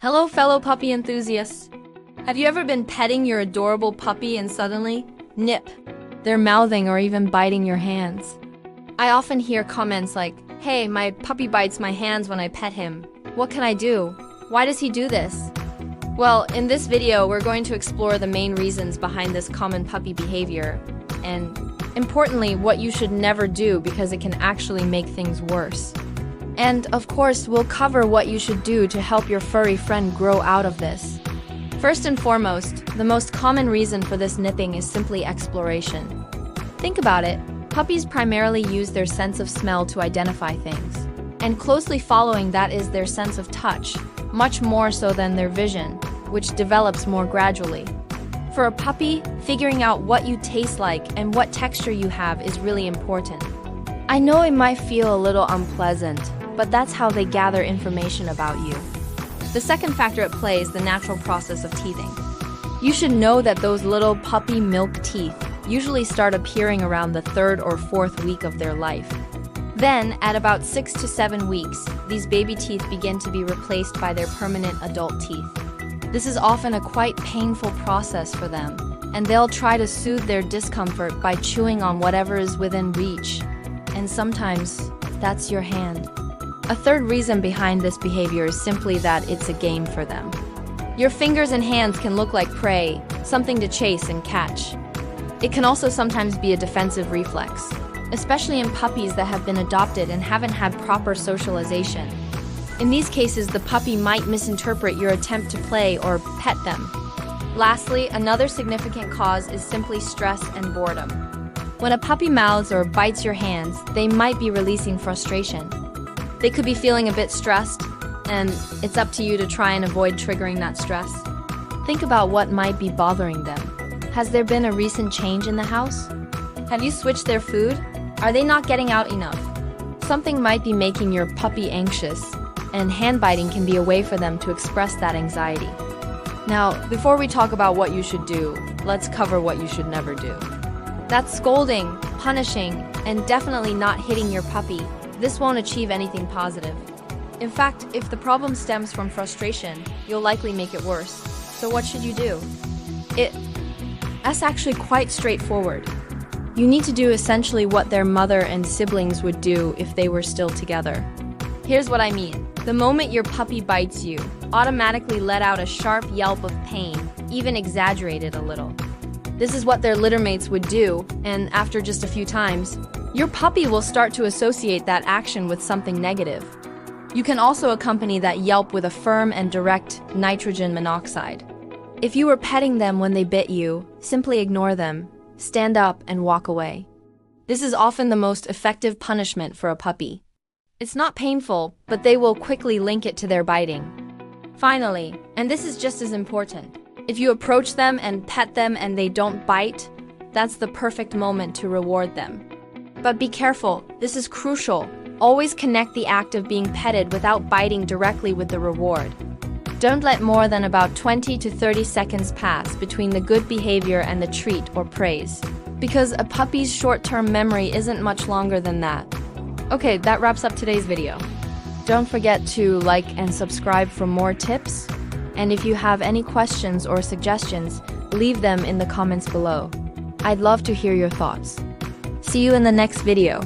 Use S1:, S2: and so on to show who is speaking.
S1: Hello, fellow puppy enthusiasts. Have you ever been petting your adorable puppy and suddenly, nip, they're mouthing or even biting your hands? I often hear comments like, "Hey, my puppy bites my hands when I pet him. What can I do? Why does he do this?" Well, in this video, we're going to explore the main reasons behind this common puppy behavior and, importantly, what you should never do because it can actually make things worse. And, of course, we'll cover what you should do to help your furry friend grow out of this. First and foremost, the most common reason for this nipping is simply exploration. Think about it. Puppies primarily use their sense of smell to identify things. And closely following that is their sense of touch, much more so than their vision, which develops more gradually. For a puppy, figuring out what you taste like and what texture you have is really important. I know it might feel a little unpleasant, but that's how they gather information about you. The second factor at play is the natural process of teething. You should know that those little puppy milk teeth usually start appearing around the 3rd or 4th week of their life. Then, at about 6 to 7 weeks, these baby teeth begin to be replaced by their permanent adult teeth. This is often a quite painful process for them, and they'll try to soothe their discomfort by chewing on whatever is within reach. And sometimes, that's your hand. A third reason behind this behavior is simply that it's a game for them. Your fingers and hands can look like prey, something to chase and catch. It can also sometimes be a defensive reflex, especially in puppies that have been adopted and haven't had proper socialization. In these cases, the puppy might misinterpret your attempt to play or pet them. Lastly, another significant cause is simply stress and boredom. When a puppy mouths or bites your hands, they might be releasing frustration. They could be feeling a bit stressed, and it's up to you to try and avoid triggering that stress. Think about what might be bothering them. Has there been a recent change in the house? Have you switched their food? Are they not getting out enough? Something might be making your puppy anxious, and hand biting can be a way for them to express that anxiety. Now, before we talk about what you should do, let's cover what you should never do. That's scolding, punishing, and definitely not hitting your puppy. This won't achieve anything positive. In fact, if the problem stems from frustration, you'll likely make it worse. So what should you do? That's actually quite straightforward. You need to do essentially what their mother and siblings would do if they were still together. Here's what I mean. The moment your puppy bites you, automatically let out a sharp yelp of pain, even exaggerated a little. This is what their littermates would do, and after just a few times, your puppy will start to associate that action with something negative. You can also accompany that yelp with a firm and direct nitrogen monoxide. If you were petting them when they bit you, simply ignore them, stand up and walk away. This is often the most effective punishment for a puppy. It's not painful, but they will quickly link it to their biting. Finally, and this is just as important, if you approach them and pet them and they don't bite, that's the perfect moment to reward them. But be careful, this is crucial. Always connect the act of being petted without biting directly with the reward. Don't let more than about 20 to 30 seconds pass between the good behavior and the treat or praise, because a puppy's short-term memory isn't much longer than that. Okay, that wraps up today's video. Don't forget to like and subscribe for more tips. And if you have any questions or suggestions, leave them in the comments below. I'd love to hear your thoughts. See you in the next video.